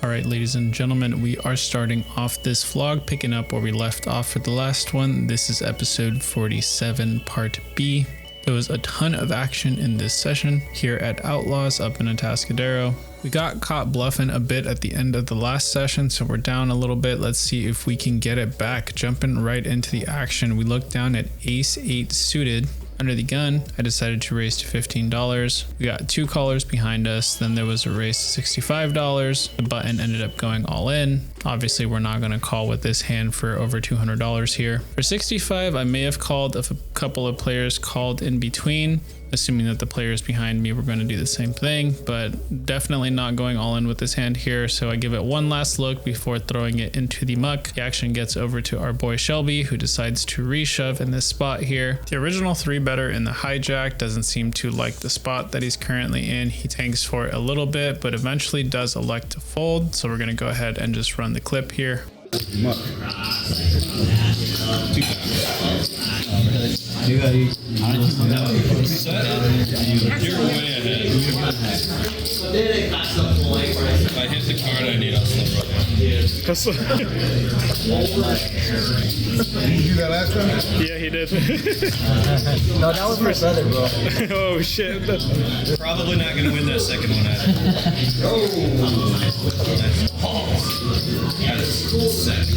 All right, ladies and gentlemen, we are starting off this vlog, picking up where we left off for the last one. This is episode 47, part B. There was a ton of action in this session here at Outlaws up in Atascadero. We got caught bluffing a bit at the end of the last session, so we're down a little bit. Let's see if we can get it back. Jumping right into the action, we looked down at ace 8 suited. Under the gun, I decided to raise to $15. We got two callers behind us. Then there was a raise to $65. The button ended up going all in. Obviously, we're not going to call with this hand for over $200 here. For 65, I may have called if a couple of players called in between, assuming that the players behind me were going to do the same thing, but definitely not going all in with this hand here. So I give it one last look before throwing it into the muck. The action gets over to our boy Shelby, who decides to reshove in this spot here. The original 3-better in the hijack doesn't seem to like the spot that he's currently in. He tanks for it a little bit, but eventually does elect to fold. So we're going to go ahead and just run the clip here. Muck. You're way ahead. If I hit the card I need, I'll slip right. Did you do that last time? Yeah, he did. No, that was my brother, bro. Oh shit. Probably not going to win that second one either. That is sick.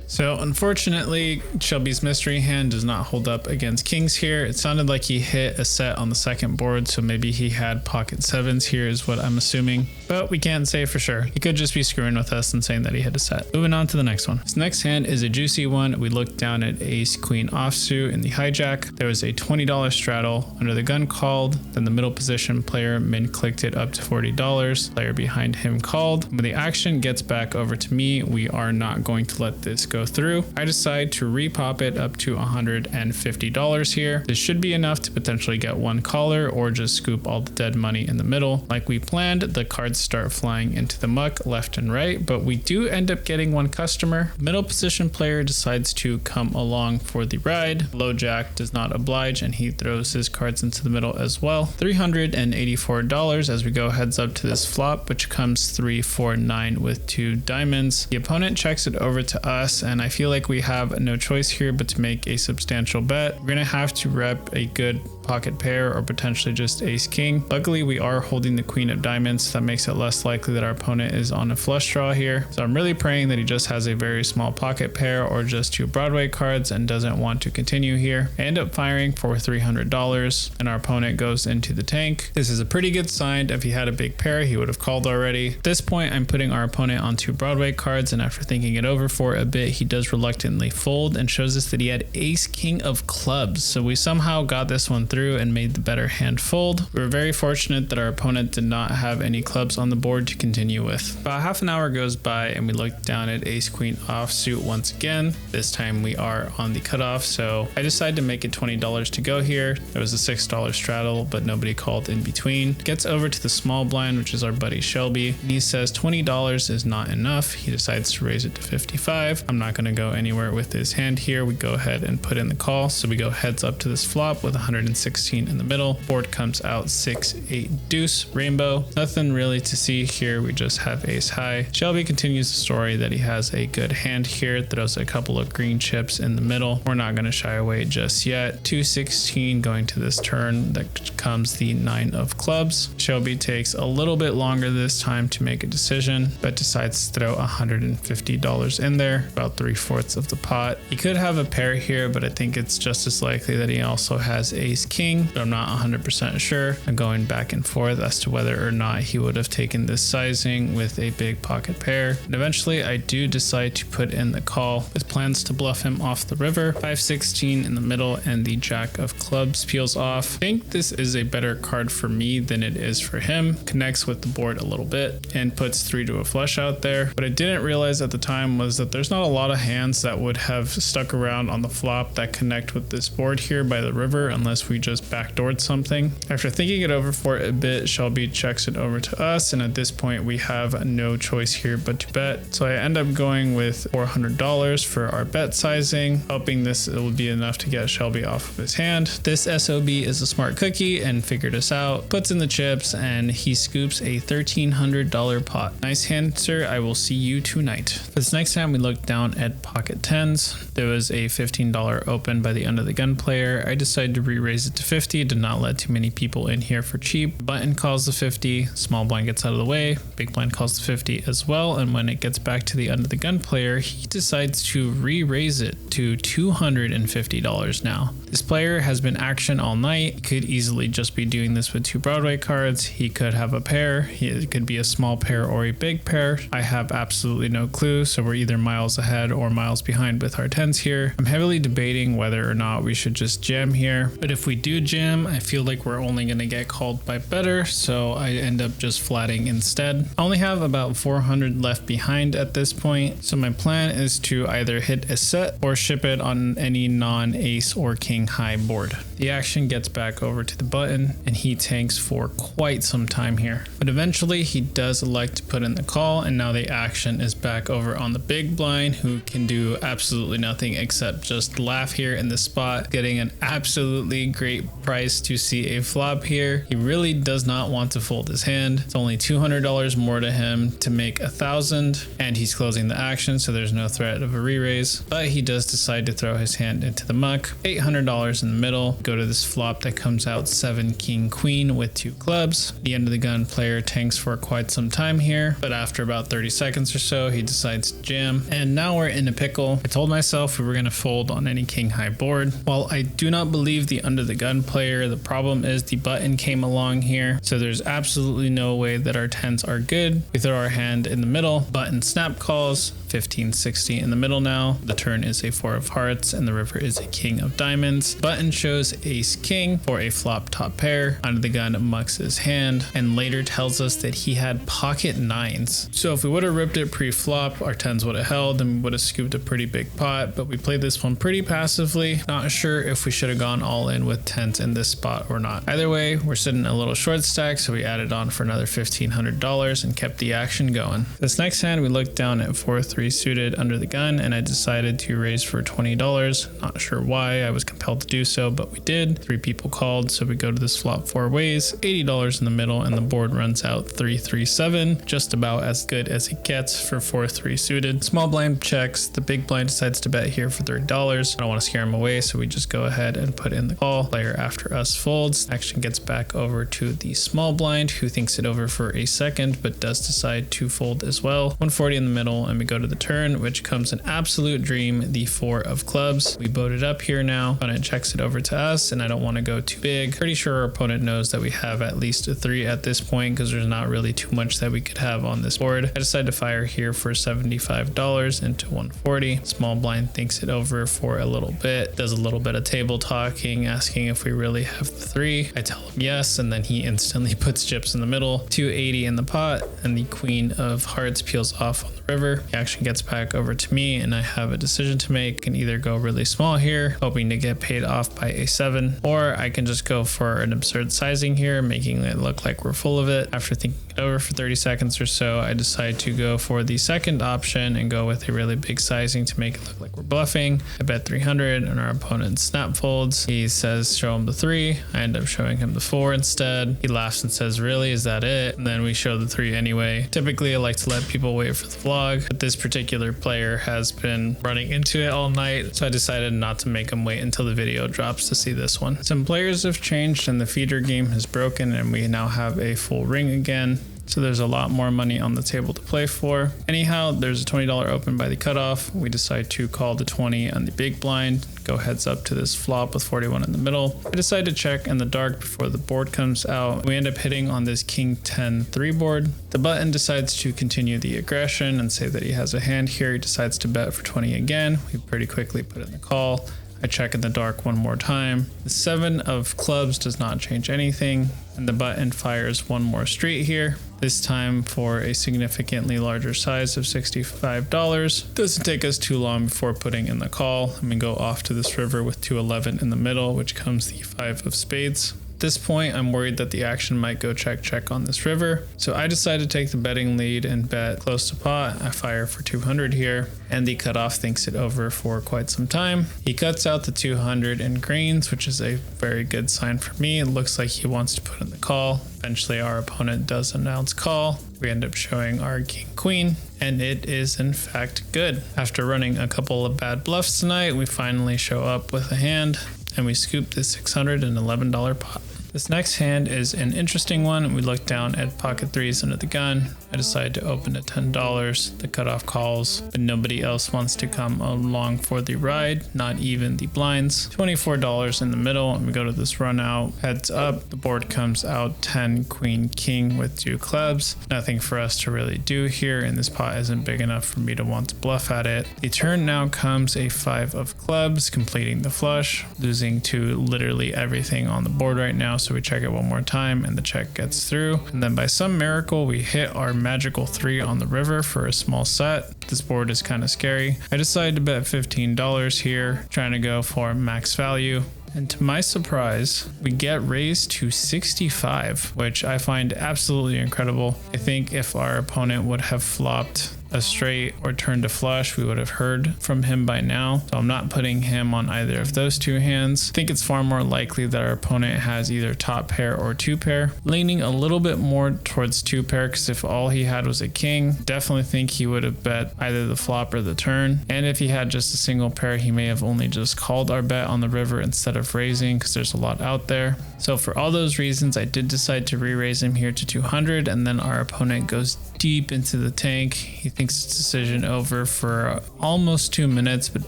So unfortunately, Shelby's mystery hand does not hold up against kings here. It sounded like he hit a set on the second board, so maybe he had pocket sevens here is what I'm assuming, but we can't say for sure. He could just be screwing with us and saying that he hit a set. Moving on to the next one. This next hand is a juicy one. We looked down at ace queen offsuit in the hijack. There was a $20 straddle. Under the gun called, then the middle position player min clicked it up to $40. Player behind him called. When the action gets back over to me, we are not going to let this go through. I decide to repop it up to $150 here. This should be enough to potentially get one caller or just scoop all the dead money in the middle. Like we planned, the cards start flying into the muck left and right, but we do end up getting one customer. Middle position player decides to come along for the ride. Low jack does not oblige and he throws his cards into the middle as well. $384 as we go heads up to this flop, which comes 3-4-9 with 2 diamonds. The opponent checks it over to us, and I feel like we have no choice here but to make a substantial bet. We're gonna have to rep a good pocket pair or potentially just ace king. Luckily, we are holding the queen of diamonds, so that makes it less likely that our opponent is on a flush draw here. So I'm really praying that he just has a very small pocket pair or just 2 Broadway cards and doesn't want to continue here. I end up firing for $300 and our opponent goes into the tank. This is a pretty good sign. If he had a big pair, he would have called already. At this point, I'm putting our opponent on 2 Broadway cards, and after thinking it over for a bit, he does reluctantly fold and shows us that he had ace king of clubs. So we somehow got this one through and made the better hand fold. We were very fortunate that our opponent did not have any clubs on the board to continue with. About half an hour goes by and we look down at ace queen offsuit once again. This time we are on the cutoff, so I decided to make it $20 to go here. There was a $6 straddle, but nobody called in between. Gets over to the small blind, which is our buddy Shelby, and he says $20 is not enough. He decides to raise it to $55. I'm not going to go anywhere with his hand here. We go ahead and put in the call, so we go heads up to this flop with 116 in the middle. Board comes out 6-8 deuce rainbow. Nothing really to see here. We just have ace high. Shelby continues the story that he has a good hand here. Throws a couple of green chips in the middle. We're not going to shy away just yet. 216 going to this turn. That comes the 9 of clubs. Shelby takes a little bit longer this time to make a decision, but decides to throw $150 in there, about 3/4 of the pot. He could have a pair here, but I think it's just as likely that he also has ace king, but I'm not 100% sure. I'm going back and forth as to whether or not he would have taken this sizing with a big pocket pair. And eventually I do decide to put in the call with plans to bluff him off the river. 516 in the middle and the jack of clubs peels off. I think this is a better card for me than it is for him. Connects with the board a little bit and puts 3 to a flush out there. What I didn't realize at the time was that there's not a lot of hands that would have stuck around on the flop that connect with this board here by the river unless we just backdoored something. After thinking it over for a bit, Shelby checks it over to us, and at this point we have no choice here but to bet. So I end up going with $400 for our bet sizing, hoping this will be enough to get Shelby off of his hand. This SOB is a smart cookie and figured us out, puts in the chips, and he scoops a $1,300 pot. Nice hand, sir. I will see you tonight. For this next time, we looked down at pocket 10s. There was a $15 open by the under the gun player. I decided to re-raise it to 50, did not let too many people in here for cheap. Button calls the 50, small blind gets out of the way, big blind calls the 50 as well, and when it gets back to the under the gun player, he decides to re-raise it to $250 now. This player has been action all night. He could easily just be doing this with 2 Broadway cards. He could have a pair. It could be a small pair or a big pair. I have absolutely no clue, so we're either miles ahead or miles behind with our 10s here. I'm heavily debating whether or not we should just jam here, but if we do jam, I feel like we're only going to get called by better, so I end up just flatting instead. I only have about 400 left behind at this point, so my plan is to either hit a set or ship it on any non-ace or king high board. The action gets back over to the button, and he tanks for quite some time here, but eventually he does elect to put in the call, and now the action is back over on the big blind, who can do absolutely nothing except just laugh here in the spot, getting an absolutely great price to see a flop here. He really does not want to fold his hand. It's only $200 more to him to make 1,000, and he's closing the action, so there's no threat of a re-raise, but he does decide to throw his hand into the muck. $800 in the middle, go to this flop that comes out 7 king queen with 2 clubs. The end of the gun player tanks for quite some time here, but after about 30 seconds or so, he decides to jam, and now we're in a pickle. I told myself we were going to fold on any king high board. While I do not believe the under the gun player, the problem is the button came along here, so there's absolutely no way that our 10s are good. We throw our hand in the middle, button snap calls, 15-60 in the middle now. The turn is a 4 of hearts and the river is a king of diamonds. Button shows ace king for a flop top pair. Under the gun mucks his hand and later tells us that he had pocket 9s. So if we would have ripped it pre-flop, our 10s would have held and we would have scooped a pretty big pot, but we played this one pretty passively. Not sure if we should have gone all in with 10s in this spot or not. Either way, we're sitting a little short stack, so we added on for another $1,500 and kept the action going. This next hand, we looked down at 4-3 suited under the gun, and I decided to raise for $20. Not sure why I was compelled to do so, but we did. 3 people called, so we go to this flop 4 ways, $80 in the middle, and the board runs out 3-3-7, just about as good as it gets for 4-3 suited. Small blind checks, the big blind decides to bet here for $30. I don't want to scare him away, so we just go ahead and put in the call. Player after us folds. Action gets back over to the small blind, who thinks it over for a second, but does decide to fold as well. 140 in the middle, and we go to the turn, which comes an absolute dream, the 4 of clubs. We boat it up here now. Opponent checks it over to us, and I don't want to go too big. Pretty sure our opponent knows that we have at least a 3 at this point, because there's not really too much that we could have on this board. I decide to fire here for $75 into 140. Small blind thinks it over for a little bit, does a little bit of table talking, asking if we really have the 3. I tell him yes, and then he instantly puts chips in the middle. 280 in the pot, and the queen of hearts peels off on the river. The action gets back over to me, and I have a decision to make. I can either go really small here, hoping to get paid off by a 7, or I can just go for an absurd sizing here, making it look like we're full of it. After thinking it over for 30 seconds or so, I decide to go for the second option and go with a really big sizing to make it look like we're bluffing. I bet 300, and our opponent snap folds. He says show him the 3. I end up showing him the 4 instead. He laughs and says, really, is that it? And then we show the 3 anyway. Typically I like to let people wait for the vlog, but this particular player has been running into it all night, so I decided not to make him wait until the video drops to see this one. Some players have changed and the feeder game has broken, and we now have a full ring again. So there's a lot more money on the table to play for. Anyhow, there's a $20 open by the cutoff. We decide to call the 20 on the big blind, go heads up to this flop with 41 in the middle. I decide to check in the dark before the board comes out. We end up hitting on this king 10 3 board. The button decides to continue the aggression and say that he has a hand here. He decides to bet for 20 again. We pretty quickly put in the call. I check in the dark one more time. The 7 of clubs does not change anything, and the button fires one more straight here, this time for a significantly larger size of $65. Doesn't take us too long before putting in the call, and we go off to this river with 211 in the middle, which comes the 5 of spades. At this point, I'm worried that the action might go check on this river, so I decide to take the betting lead and bet close to pot. I fire for 200 here, and the cutoff thinks it over for quite some time. He cuts out the 200 in greens, which is a very good sign for me. It looks like he wants to put in the call. Eventually, our opponent does announce call. We end up showing our king queen, and it is in fact good. After running a couple of bad bluffs tonight, we finally show up with a hand, and we scoop the $611 pot. This next hand is an interesting one. We look down at pocket 3s under the gun. I decide to open at $10. The cutoff calls, but nobody else wants to come along for the ride, not even the blinds. $24 in the middle, and we go to this run out. Heads up, the board comes out 10 queen king with 2 clubs. Nothing for us to really do here, and this pot isn't big enough for me to want to bluff at it. The turn now comes a 5 of clubs, completing the flush, losing to literally everything on the board right now. So we check it one more time, and the check gets through. And then by some miracle, we hit our magical 3 on the river for a small set. This board is kind of scary. I decided to bet $15 here, trying to go for max value. And to my surprise, we get raised to 65, which I find absolutely incredible. I think if our opponent would have flopped a straight or turned a flush, we would have heard from him by now. So I'm not putting him on either of those 2 hands. I think it's far more likely that our opponent has either top pair or 2 pair. Leaning a little bit more towards 2 pair, because if all he had was a king, definitely think he would have bet either the flop or the turn. And if he had just a single pair, he may have only just called our bet on the river instead of raising, because there's a lot out there. So for all those reasons, I did decide to re-raise him here to 200, and then our opponent goes deep into the tank. He thinks it's decision over for almost 2 minutes, but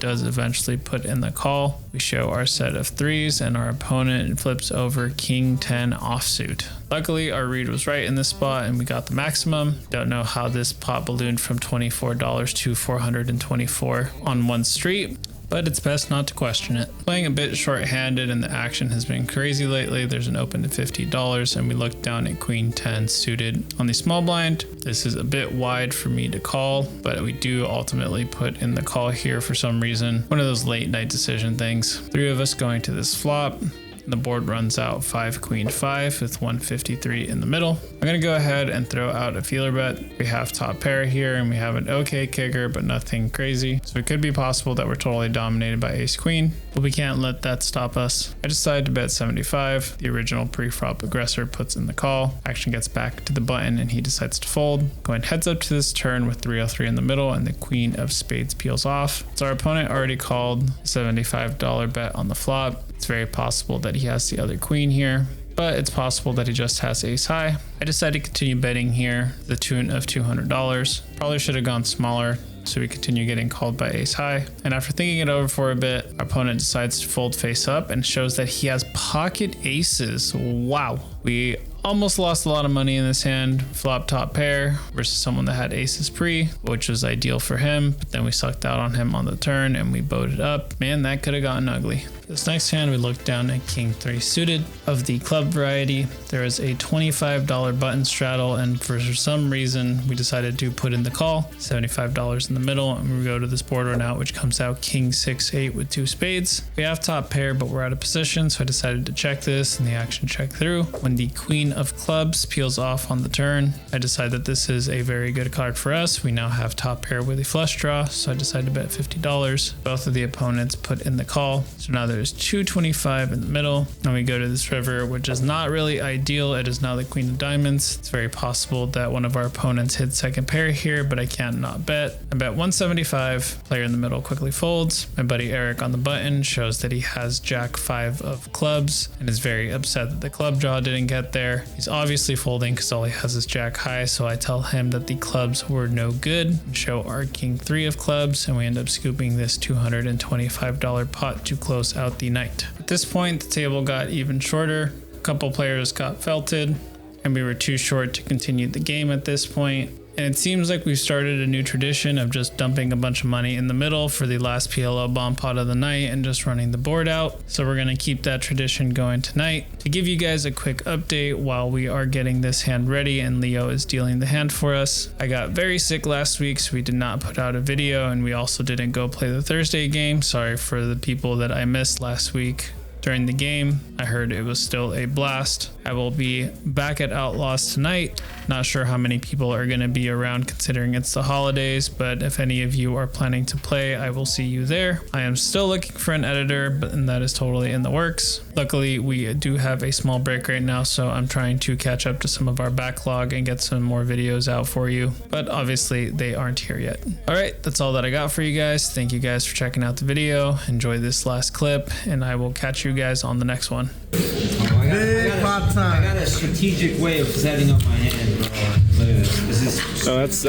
does eventually put in the call. We show our set of 3s, and our opponent flips over king 10 offsuit. Luckily, our read was right in this spot, and we got the maximum. Don't know how this pot ballooned from $24 to $424 on one street, but it's best not to question it. Playing a bit short-handed, and the action has been crazy lately. There's an open to $50, and we look down at queen 10 suited on the small blind. This is a bit wide for me to call, but we do ultimately put in the call here for some reason. One of those late night decision things. 3 of us going to this flop. The board runs out 5 queen 5 with 153 in the middle. I'm gonna go ahead and throw out a feeler bet. We have top pair here, and we have an okay kicker, but nothing crazy. So it could be possible that we're totally dominated by ace queen, but we can't let that stop us. I decided to bet 75. The original pre-flop aggressor puts in the call. Action gets back to the button, and he decides to fold. Going heads up to this turn with 303 in the middle, and the queen of spades peels off. So our opponent already called a $75 bet on the flop. It's very possible that he has the other queen here, but it's possible that he just has ace high. I decided to continue betting here, the tune of $200. Probably should have gone smaller, so we continue getting called by ace high. And after thinking it over for a bit, our opponent decides to fold face up and shows that he has pocket aces. Wow. We almost lost a lot of money in this hand. Flop top pair versus someone that had aces pre, which was ideal for him, but then we sucked out on him on the turn, and we boated up. Man, that could have gotten ugly. This next hand, we look down at king 3 suited. Of the club variety, there is a $25 button straddle, and for some reason, we decided to put in the call, $75 in the middle, and we go to this board run out, which comes out king 6-8 with 2 spades. We have top pair, but we're out of position, so I decided to check this, and the action checked through. When the queen of clubs peels off on the turn, I decide that this is a very good card for us. We now have top pair with a flush draw, so I decided to bet $50. Both of the opponents put in the call, so now there's 225 in the middle, and we go to this river, which is not really ideal. It is now the queen of diamonds. It's very possible that one of our opponents hit second pair here, but I can't not bet. I bet 175. Player in the middle quickly folds. My buddy Eric on the button shows that he has jack 5 of clubs and is very upset that the club draw didn't get there. He's obviously folding because all he has is jack high, so I tell him that the clubs were no good and show our king 3 of clubs, and we end up scooping this $225 pot to close out the night. At this point, the table got even shorter. A couple players got felted, and we were too short to continue the game at this point. And it seems like we've started a new tradition of just dumping a bunch of money in the middle for the last PLO bomb pot of the night and just running the board out. So we're going to keep that tradition going tonight. To give you guys a quick update while we are getting this hand ready and Leo is dealing the hand for us, I got very sick last week, so we did not put out a video, and we also didn't go play the Thursday game. Sorry for the people that I missed last week. During the game, I heard it was still a blast. I will be back at Outlaws tonight. Not sure how many people are going to be around considering it's the holidays, but if any of you are planning to play, I will see you there. I am still looking for an editor, and that is totally in the works. Luckily, we do have a small break right now, so I'm trying to catch up to some of our backlog and get some more videos out for you, but obviously they aren't here yet. All right, that's all that I got for you guys. Thank you guys for checking out the video. Enjoy this last clip, and I will catch you guys on the next one. Big pot time. I got a strategic way of setting up my hand, bro. Look at this. This is Oh, that's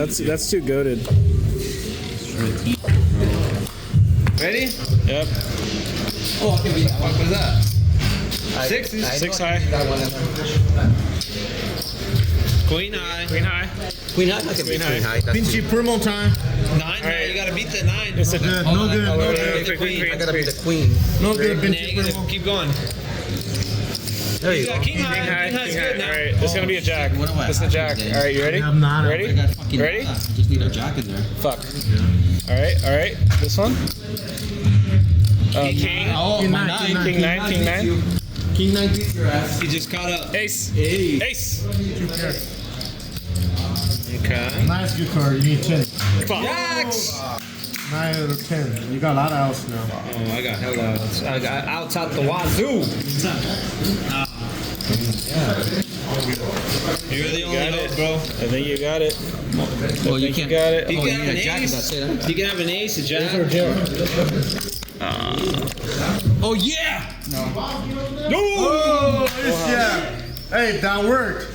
too goated. strategic. Ready? Yep. Oh, I can be that one. What is that? Sixes. Six high. That one. Queen high. Queen high. Queen high. I can be queen high. That's Pinchy primo time. 9 high. You gotta beat the 9. It's a Good, no good, no good. The queen. I gotta be the queen. No good, Pinchy Negative. primo. Keep going. There you You go. got king high. King high's good now. All right, this is gonna be a jack. What do I This is a have jack. today? All right, you ready? I'm not. Ready? I got fucking. Ready? I just need a jack in there. Fuck. All right. This one. King. Oh, King my nine, nine. King nine. King nine. King 9 beats your ass. He just caught up. Ace. Hey. Ace. Okay. Nice, good card. You need 10. Fuck. Jacks! 9 out of 10. You got a lot of outs now. Oh, I got hella outs. I got outs out the wazoo. You're the only hope, bro. I think you got it. Well, you You can't. got it. You Oh, can you have need an a jack. ace. That's it. You can have an ace, a jack. Oh yeah. Oh, yeah. Hey, that worked.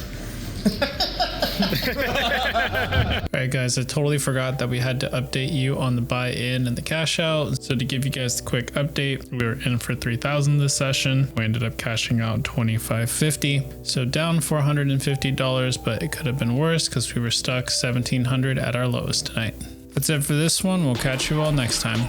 Alright guys, I totally forgot that we had to update you on the buy-in and the cash out. So to give you guys the quick update, we were in for 3,000 this session. We ended up cashing out 2,550. So down $450, but it could have been worse because we were stuck 1,700 at our lowest tonight. That's it for this one. We'll catch you all next time.